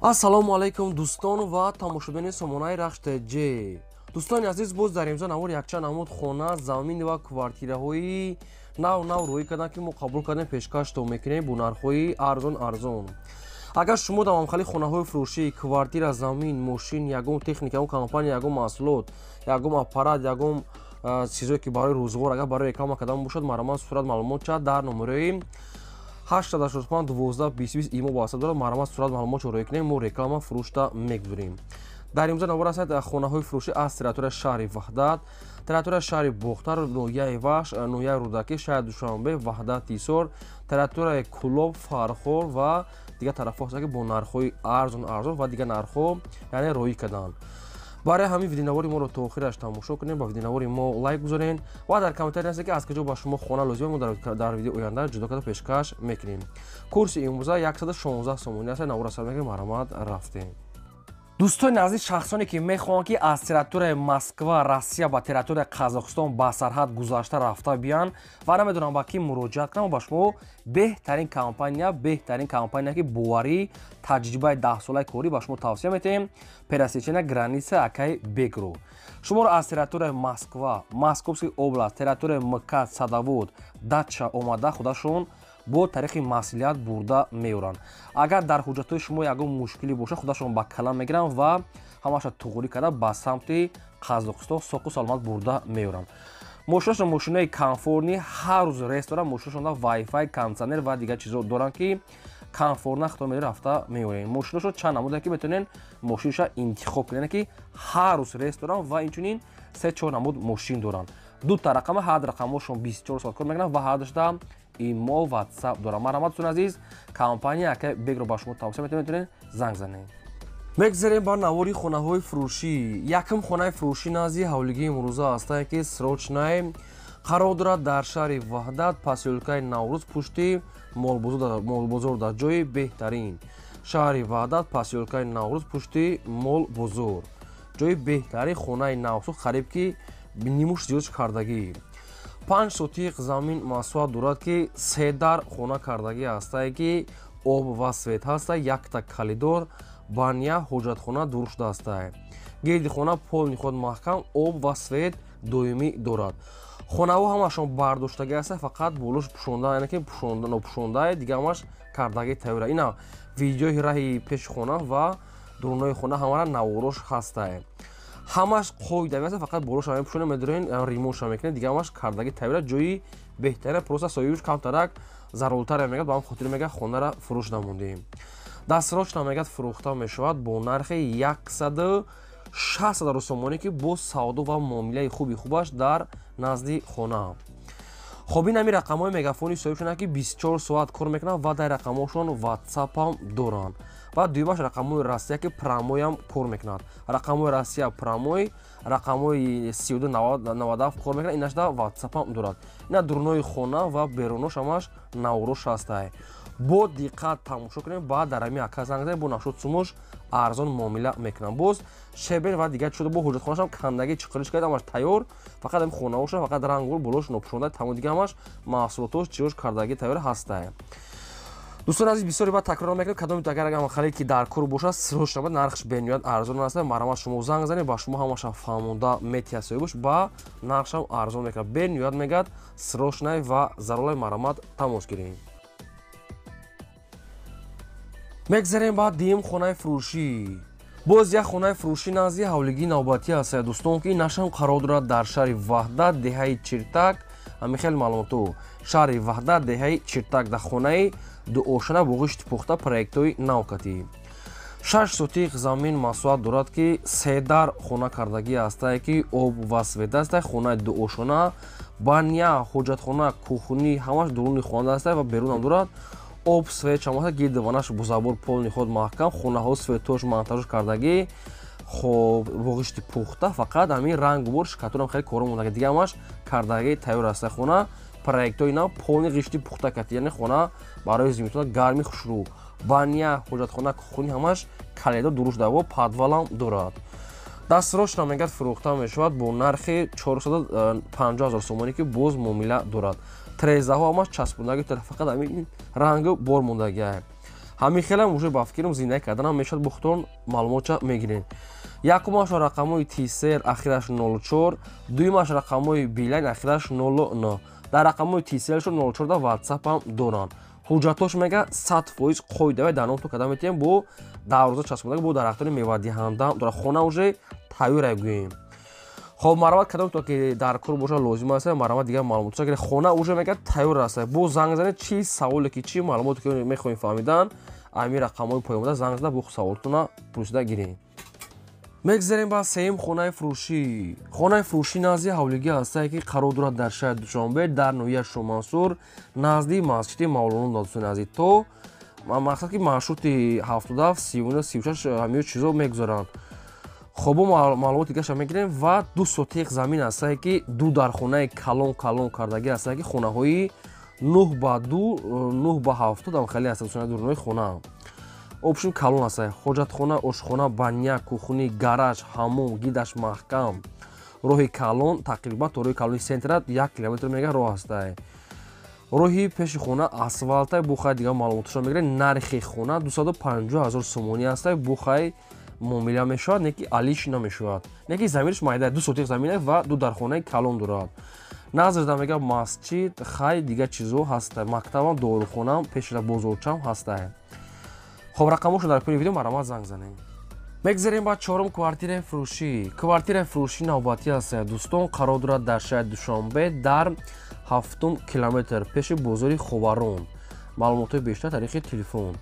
ассалому алайкум дӯстон ва тамошобини сомонаи рахшт ҷ. дӯстони азиз, боз дар имзо навор якчанд намуд хона, замин ва квартираҳои нав рӯй карданд ки мо қабул кардем пешкаштон мекунем бо нархҳои арзон. агар шумо дар мамхали хонаҳои фурӯшӣ, квартира, замин, мошин, ягон техника, ягон компания, ягон маҳсулот, ягон аппарат, ягон чизое ки барои рӯзгор агар барои реклама кардан бошад, маромат сурат маълумот чад дар номерои 885122020 имо васита дорад. маромат сурат маълумотро рӯй кунем, мо реклама фурӯшта мегузорем. дар имзо навор ҳастад хонаҳои фурӯшӣ аз территорияи шаҳри ваҳдат, территорияи шаҳри бохтар, ноҳияи вахш, ноҳияи рӯдакӣ, шаҳри душанбе, ваҳдат, ҳисор, территорияи кӯлоб, фархор ва дигар тарафҳо ҳастанд ки бо нархҳои арзон ва дигар нархҳо яъне роӣ карданд. барои ҳамин видеонавори моро то охираш тамошо кунед, ба видеонавори мо лайк гузорен ва дар комментария нависед ки аз куҷо ба шумо хона лозима, мо дар видеои оянда ҷудо карда пешкаш мекунем. курси имрӯза 116 сомонӣ аст. навора сар мекунем, маромат рафтем. дӯстони азиз, шахсоне ки мехоҳанд ки аз территорияи Москва, Россия ба территорияи Қазоқистон ба сарҳад гузашта рафта биёнд ва намедонам ба ки муроҷиат кунам, ба шумо беҳтарин компания ки боварӣ, таҷрибаи 10 солаи корӣ ба шумо тавсия метаҳем. Пересечения границы Акай Бегро. шуморо аз территорияи Москва, Московский област, территорияи МКАД, Садовод, Дача омада худашон бо тариқи маслиҳат бурда меоранд. агар дар ҳуҷҷатҳои шумо ягон мушкилӣ бошад, худашон ба калам мегиранд ва ҳамаша туғурӣ карда ба самти Қазоқистон соқу саломат бурда меоранд. мошинашон мошинаи комфортни, ҳар рӯз ресторан, мошинашон вайфай, кондитсионер ва дигар чизо доранд ки комфортна хато мери рафта меорем. мошинашон чанд намуда ки метавонен мошинша интихоб кунен ки ҳар рӯз ресторан ва инчунин 3-4 намуд мошин доранд. дута рақама, ҳар рақамошон 24 соат кор мекунанд ва ҳар дошта имо, ватсап дорам. маромататон азиз, компания Акай Бегро ба шумо тавсия метавонед занг занед. мегзарем ба навори хонаҳои фурӯшӣ. якум хонаи фурӯшӣ назди ҳавлигии имрӯза ҳастанд ки срочное қарор дорад дар шаҳри ваҳдат, посёлкаи наврӯз, пушти молбозор дар ҷои беҳтарин. шаҳри ваҳдат, посёлкаи наврӯз, пушти молбозор, ҷои беҳтарин, хонаи навсух қариб ки нимуш зиёд кардагӣ. 5 сотиқ замин масоҳат дорад ки 3 дар хона кардагӣ ҳастае ки об ва свет ҳаста, якта калидор, баня, ҳоҷатхона дуруст ҳастае. гирди хона полни худ маҳкам, об ва свет доимӣ дорад. хонаҳо ҳамашон бардоштагӣ ҳаста, фақат болош пушонда, яъне ки нопушондае, дигар ҳамаш кардагӣ тавра. ина видеои раҳи пеши хона ва дурунои хона ҳамара наворош ҳастае. ҳамаш қоидави аст, фақат болоша мепушонем, медорен ремонтша мекунем, дигар ҳамаш кардагӣ тавра, ҷои беҳтарин, просто союш камтарак заруртар мегӯяд, ба ҳам хотир мегӯяд хонара фурӯш намондем. дастсрочно мегӯяд фурӯхта мешавад бо нархи 160 русомонӣ ки бо савдо ва муомилаи хубаш дар назди хона. хоб ин ҳамин рақамҳои мегафони соҳибшонанд ки 24 соат кор мекунанд ва дар рақамҳошон ватсапам доранд. ва дуюмаш рақамҳои Россия ки прамоям кор мекунад. рақамҳои Россия прамой, рақамҳои 3297 кор мекунад, инаш дар ватсапам дорад. ина дурунои хона ва берунош ҳамаш наврош ҳастае. бо диққат тамошо кунем, баъд дар ҳамин ака занг занем, бо нашод сумош арзон муомила мекунам. боз шебен ва дигар шуда бо ҳоҷатхонашам кандагӣ чиқилиш кард, ҳамаш тайёр, фақат ҳамин хонаҳоша фақат рангор болош нопушонда, тамоми дигар ҳамаш маҳсулотош чиёш кардагӣ тайёр ҳастае. дӯстон азиз, бисёре баъд такрор мекунем, кадоми агар махалле ки дар кор бошад, срочно нархш бениҳоят арзон аст. маромат шумо занг занед, ба шумо ҳамаша фаҳмонда метиҳад соҳибаш, ба нархшам арзон мекунад. бениҳоят мегӯяд срочное ва зарурай маромат тамос гирем. мегзарем ба дуюм хонаи фурӯшӣ. боз як хонаи фурӯшӣ назди ҳавлигии навбатӣ аст. дӯстон ки нашам қарор дорад дар шаҳри ваҳдат, деҳаи Чиртак, ҳамин хел маълумото. шаҳри ваҳдат, деҳаи Чиртак, дар хонаи дуошана бо ғишти пухта, проектҳои навкатӣ. 6 сотиқ замин масоҳат дорад ки 3 дар хона кардагӣ ҳастае ки об ва свет ҳастае. хонаи дуошана, баня, ҳоҷатхона, кухни, ҳамаш дуруни хона ҳастае ва берунам дорад. об свет шамоста гирди ванаш бо забор полни худ маҳкам, хонаҳо светош монтажош кардагӣ, хоб бо ғишти пухта, фақат ҳамин рангбор шикаторам хеле кора мондаги, дигар ҳамаш кардагӣ тайёр ҳастае. хона проектҳои нав полни ғишти пухта кард, яъне хона барои зимистона гарми хушрӯ. баня, ҳоҷатхона, кухни ҳамаш каледо дуруст даво, падвалам дорад. дастсрочно мегӯяд фурӯхта мешавад бо нархи 450 000 сомонӣ ки боз муомила дорад. трезаҳо ҳамаш часпондагӣ, фақат ҳамин ранги бор мондагиае. ҳамин хелам уже ба фикрам зиндаги карданам мешавад бухтон маълумотша мегирен. Якумаш рақамҳои тисер ахираш 04, дуюмаш рақамҳои билайн ахираш 09. дар рақамҳои тисершо 04 ватсапам доранд. ҳуҷҷатош мега 100% қоидави дар номто кардан метавонем бо дароза часпондаги бо дарахтони мевадиҳанда дора хона уже тайёре гӯем. хоб марамат кардан то ки дар кор боша лозим аст марамат дигар маълумотша гире хона уже мега тайёр аст. бо занг занед чи саволе ки чи маълумоте ки мехоҳем фаҳмидан ами рақамҳои поёмада занг зада бо саволтона пурсида гирем. мегзарем ба сеюм хонаи фурӯшӣ. хонаи фурӯшӣ назди ҳавлигӣ ҳастае ки қарор дорад дар шаҳри Душанбе дар ноҳияи Шомансур назди масҷиди Мавлоно додустони азиз. то мақсад ки маршрути 77 39 36 ҳамиё чизо мегузоранд. хобо маълумоти дигаша мегирем ва 2 сотиқ замин ҳастае ки ду дар хонаи калон кардагӣ ҳастае ки хонаҳои 9 ба 2 9 ба 70 амхали ҳаста дӯстони дурунои хона. обшим калон ҳастае. ҳоҷатхона, ошхона, баня, кухни, гараж, ҳаммом, гидаш маҳкам. роҳи калон тақрибан то роҳи калони сентра 1 километр мега роҳ ҳастае. роҳи пеши хона асфалтае. бо хай дигар маълумоташон мегирем. нархи хона 250 000 сомонӣ ҳастае. бо хай муомила мешавад, не ки алиш намешавад. Не ки заминаш майда 2 сотиқ замин ва ду дар хонаи калон дорад. назрда мега масҷид, хай дигар чизо ҳастае. мактабам, дорухонам, пешра бозорчам ҳастае. хоб рақамошо дар поини видео марамат занг занем. мегзарем ба чорум квартираи фурӯшӣ. квартираи фурӯшӣ навбатӣ ҳастае дӯстон. қарор дорад дар шаҳри Душанбе дар 7 километр пеши бозори Ховарон. маълумотои бештар тариқи телефон.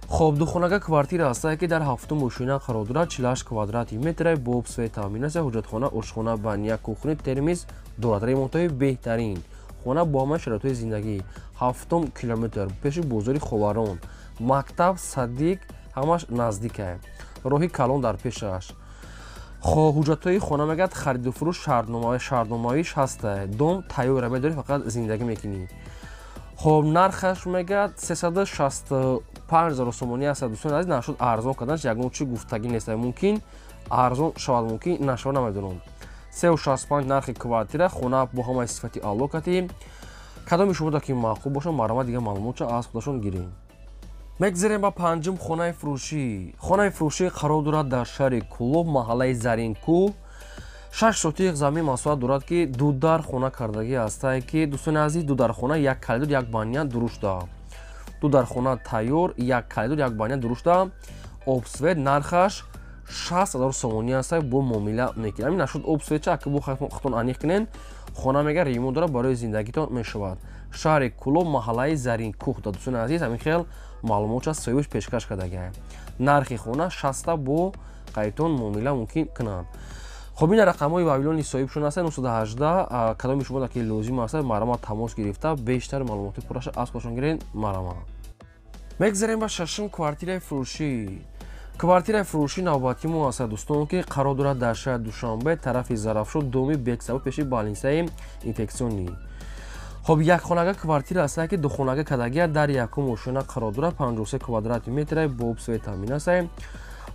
хоб духонага квартира ҳастае ки дар 7 мошина қарор дорад. 48 квадрати метре бо обсве таъминасия, ҳуҷҷатхона, ошхона, баня, кухни, термиз дорад. ремонтҳои беҳтарин. хона бо ҳамаи шароитҳои зиндагӣ. 7 километр пеши бозори Ховарон. мактаб, садиқ ҳамаш наздикае. роҳи калон дар пешаш. ҳуҷҷатҳои хона мегӯяд хариду фурӯш шаҳрномаиш ҳастае. дом тайёра медорӣ, фақат зиндагӣ мекунӣ. хоб нархаш мегӯяд 365 000 сомонӣ ҳастае дӯстони азиз. нашуд арзон карданаш ягон чи гуфтагӣ нест. мумкин арзон шавад, мумкин нашавад, намедонам. 365 нархи квартира. хона бо ҳамаи сифати аллокати. кадоми шумода ки маъқул бошад марамат дигар маълумотша аз худашон гирем. мегзарем ба панҷум хонаи фурӯшӣ. хонаи фурӯшӣ қарор дорад дар шаҳри Кӯлоб, маҳаллаи Заринкӯҳ. 6 сотиқ замин масоҳат дорад ки дудар хона кардагӣ ҳастае ки дӯстони азиз дудар хона як калидор як баня дурушта. дудар хона тайёр як калидор як баня дурушта. обсвет нархаш 60 000 сомонӣ ҳастае. бо муомила мекунем. ҳамин нашуд обсветча аки бо хатон аниқ кунен хона мега ремонт дорад барои зиндагитон мешавад. шаҳри Кӯлоб, маҳаллаи Заринкӯҳ. дӯстони азиз ҳамин хел маълумотша соҳибаш пешкаш кардагиа. нархи хона 60 бо қайтон муомила мумкин кунанд. хоб ин рақамҳои вавилони соҳибшон ҳастанд 918. кадоми шумо ки лозим аст марамат тамос гирифта бештар маълумоти пурраша аз худашон гирен марамат. мегзарем ба шашум квартираи фурӯшӣ. квартираи фурӯшӣ навбатии мо аст дӯстон ки қарор дорад дар шаҳри Душанбе тарафи Зарафшон доми бексабу пеши балнисаи инфексионӣ. хоб якхонага квартира ҳастае ки духонага кадагия дар якум мошина қарор дорад. 53 квадрати метре бо обсве таъмин ҳастае.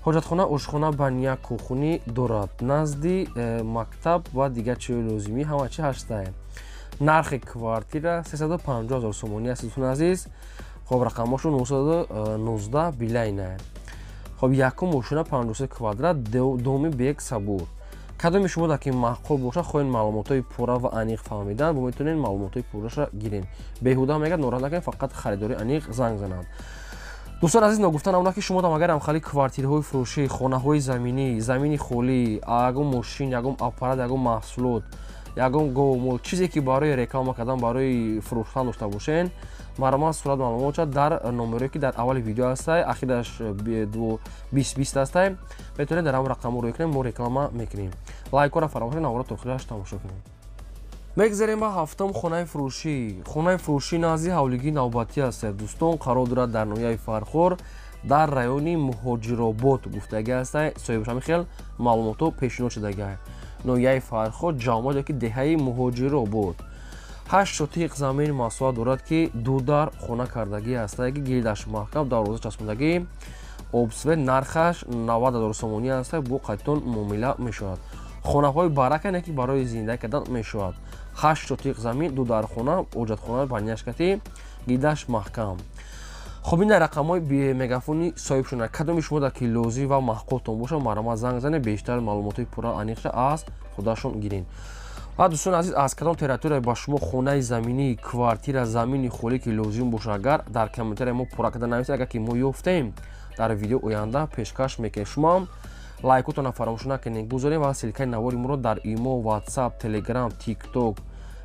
ҳоҷатхона, ошхона, баня, кухни дорад. назди мактаб ва дигар чиҳои лозимӣ ҳама чи ҳастае. нархи квартира 350 000 сомонӣ аст дӯстони азиз. хоб рақамошо 919 билайнае. хоб якум мошина 53 квадрат доми бек сабур. кадоми шумо дар ки маъқул бошад хоҳед маълумотои пурра ва аниқ фаҳмидан бо метавонед маълумотои пурраша гирен. беҳуда мегӯяд нораҳат накунед, фақат харидори аниқ занг занад. дӯстони азиз нагуфта намуда ки шумо дамагар амхали квартираҳои фурӯшӣ, хонаҳои заминӣ, замини холӣ, ягон мошин, ягон аппарат, ягон маҳсулот, ягон гов чизе ки барои реклама кардан, барои фурӯхтан дошта бошен, марамат сурат маълумотша дар номерое ки дар аввали видео ҳастае, ахираш 2020 ҳастае. метавонед дар ҳамон рақамҳо рӯй кунед, мо реклама мекунем. лайкора фаромӯш навора то охираш тамошо кунед. мегзарем ба ҳафтум хонаи фурӯшӣ. хонаи фурӯшӣ назди ҳавлигии навбатӣ ҳастае дӯстон. қарор дорад дар ноҳияи Фархор дар райони Муҳоҷиробод гуфтагӣ ҳастае. соҳибаш ҳамин хел маълумото пешниҳод шудагиа. ноҳияи Фархор ҷамоат ки деҳаи Муҳоҷиробод. 8 сотиқ замин масоҳат дорад ки дудар хона кардагӣ ҳастае ки гирдаш маҳкам дароза часпондагӣ. обсвет нархаш 90 000 сомонӣ ҳастае. бо қайтон муомила мешавад. хонаҳои баракане ки барои зиндагӣ кардан мешавад. 8 сотиқ замин дудар хона, ҳоҷатхона, баняшкатӣ, гирдаш маҳкам. خب این رقم‌های بی مگافونی صاحبشون کدوم شما در کیلوزی و محققتون باشه مرا زنگ زنه بیشتر معلومات پورا انیقش از خودشون گیرین. و دوستان عزیز از کدام تریتوری با شما خونه زمینی کوارتیر زمینی خولی که لازم باشه اگر در کامنتر ما پورا کردن نویسید اگر که ما یافتیم در ویدیو آینده پیشکش میکنیم. شما لایکتون فراموش نکنید بگذارید و سیلکای نواری ما رو در ایمو، واتساپ، تلگرام، تیک توک،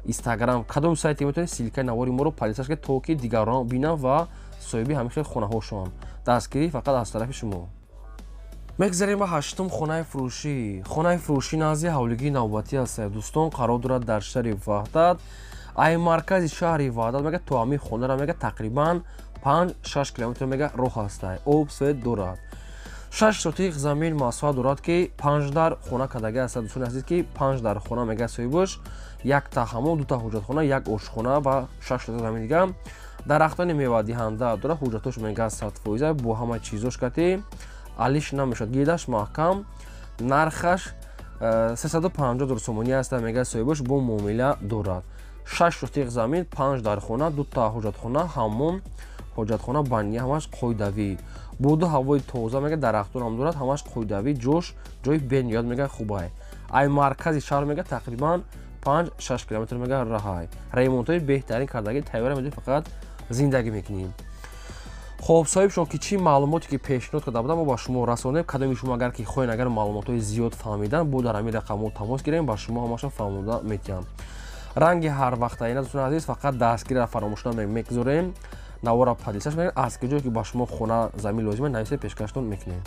اینستاگرام کدام سایتی میتونید سیلکای نواری ما رو پلیسش که تا که دیگران ببینن و صاحبی همیشه خونه هاشون دستگیری فقط از طرف شما. میگذاریم به هشتم خانه فروشی. خانه فروشی نازی حولگی نوبتی است دوستان، قرار دارد در شهر وحدت. ای مرکز شهر وحدت میگه تو امی خونه را میگه تقریبا 5-6 کیلومتر میگه راه است. آب سوید دارد. 6 سوتیق زمین مساحت دارد که 5 در خانه کداگه است دوستان عزیز که 5 در خانه میگه صاحبش یک تا حمام، دو تا حجت خانه، یک آشخانه و 6 تا زمین دیگه. درختان میوه دهنده داره، حجتش میگه 100% با همه چیزاش کتی علیش نمیشد، گیدش محکم، نرخش 350 سومونی است میگه صاحبش با معامله دارد. 6 سوتیق زمین، 5 در خانه، 2 تا حجت خانه، حمام، حجت خانه، بانیه همش قایدوی، بودو هوای تازه میگه، درختان هم دارد همش قایدوی، جوش جای بنیاد میگه خوبه. ای مرکز شهر میگه تقریبا 5-6 کیلومتر میگه راهی. ریمونتای بهترین کردگی تایوره میده فقط زندگی میکنیم. خب صاحب شما که چی معلوماتی که پیشنهاد کرده بودم ما با شما رسانیم. کدام شما اگر که خواین اگر معلومات زیاد فهمیدن بود در همین رقم تماس گیریم با شما همش فهمیده میتونم. رنگ هر وقت اینا دوستان عزیز فقط دستگیر را فراموش نمیگذاریم. نوارا پادیسش میگن از کجا که با شما خونه زمین لازمه نویسه پیشکشتون میکنیم.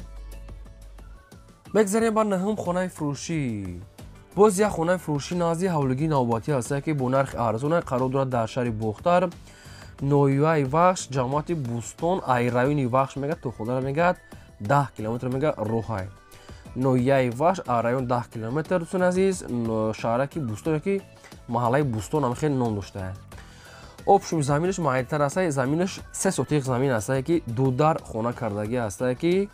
بگذاریم با نهم خانه فروشی. باز یک خانه فروشی نازی حولگی نوباتی هست که با نرخ ارزان قرار دارد در شهر بختر. نویای وحش جماعت بوستون ای رایونی وحش میگه تو خدا میگه 10 کیلومتر میگه روهای. نویای وحش رایون 10 کیلومتر دوستان عزیز. شهرکی بوستون که محله بوستون هم خیلی نام داشته. آبشون زمینش مایلتر است. زمینش 3 سوتیق زمین است که دو در خانه کردگی است که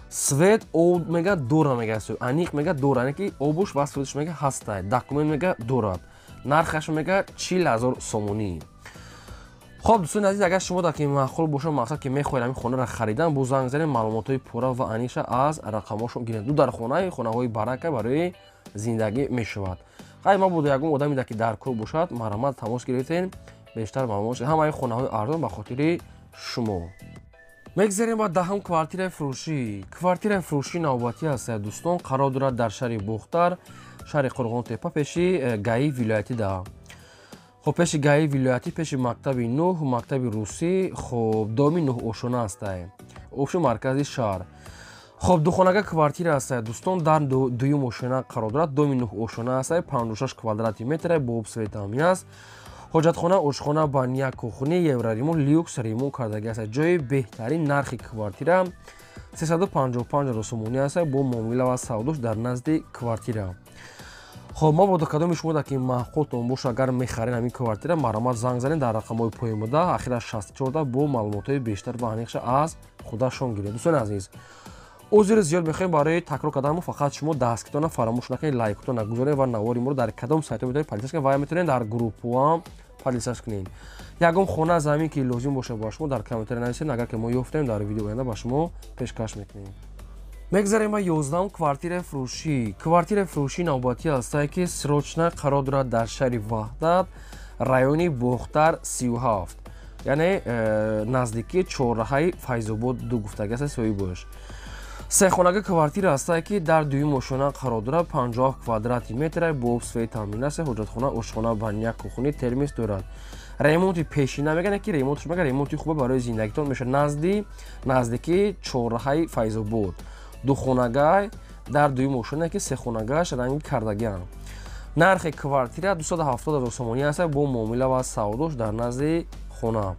سوید آب میگه دور میگه انیق میگه دور که آبش و سویدش میگه هست. دکومنت میگه دوراد. نرخش میگه 40,000 سومونی. خب دوستان عزیز اگر شما در که معقول باشه مقصد که میخواید همین خانه را خریدن با زنگ زدن معلوماتای پورا و انیشه از رقماشون گیرید. دو در خانه‌های برکه برای زندگی میشود. خیلی ما بود یگم آدمی که در کار باشد مرامت تماس گرفتین بیشتر معلومات همه خانه‌های ارزان به خاطر شما. میگذاریم با دهم کوارتیر فروشی. کوارتیر فروشی نوبتی است دوستان، قرار دارد در شهر بختر، شهر قرغون تپه پیشی گایی ولایتی ده. خب پیش گایی ولایتی پیش مکتب نو مکتب روسی. خب دومی نو اوشونه است. اوشو مرکزی شهر. خب دو خانه کوارتیر است دوستان، در دوی ماشینه قرار دارد. دومی نو اوشونه است، 56 کوادراتی متر با سویت امین است. حجت خانه، آشخانه، بانیه، کوخونه، یوراریمون لیوکس ریمون کردگی است. جای بهترین نرخ کوارتیر 355 سومونی است با معامله و سوداش در نزد کوارتیر. خب ما با کدام شما که محققتون باشه اگر میخرین همین کوارتیر مرامت زنگ زنین در رقم‌های پایین اخیرا 64 با معلومات‌های بیشتر و انیقش از خودشون گیرید. دوستان عزیز عذر زیاد میخوایم برای تکرار کردن، فقط شما دستگیرتون فراموش نکنید لایکتون نگذارید و نواری ما رو در کدام سایت میتونید پلیسش کنید و میتونید در گروپ هم پلیسش کنید. یگم خونه زمین که لازم باشه با شما در کامنتر نویسید اگر که ما یافتیم در ویدیو آینده با شما پیشکش میکنیم. میگذاریم با 11 کوارتیر فروشی. کوارتیر فروشی نوبتی است که سروچنا قرار دارد در شهر وحدت رایونی بختر 37 یعنی نزدیکی چهارراه فیض‌آباد دو گفتگی است سوی باش. سه خانه کوارتیر است که در دوی ماشینه قرار دارد. 50 کوادراتی متر با سوی تامین است. حجت خانه، آشخانه، بانیه، کوخونه، ترمیس دارد. ریمونت پیشینه میگن که ریمونتش میگه ریمونتی خوبه برای زندگیتون میشه. نزدیکی چهارراه فیض‌آباد. دو خانگاه در دوی ماشینه که سه خانگاهش رنگ کردگی هم. نرخ کوارتیر 270,000 سومونی است با معامله و سوداش در نزد خانه.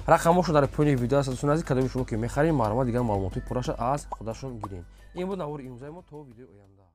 رقماشو در پایین ویدیو است دوستان عزیز کدام شما که میخرین معلومات دیگر معلوماتی پراش از خودشون گیرین. این بود نوار امروزی ما تا ویدیو آینده.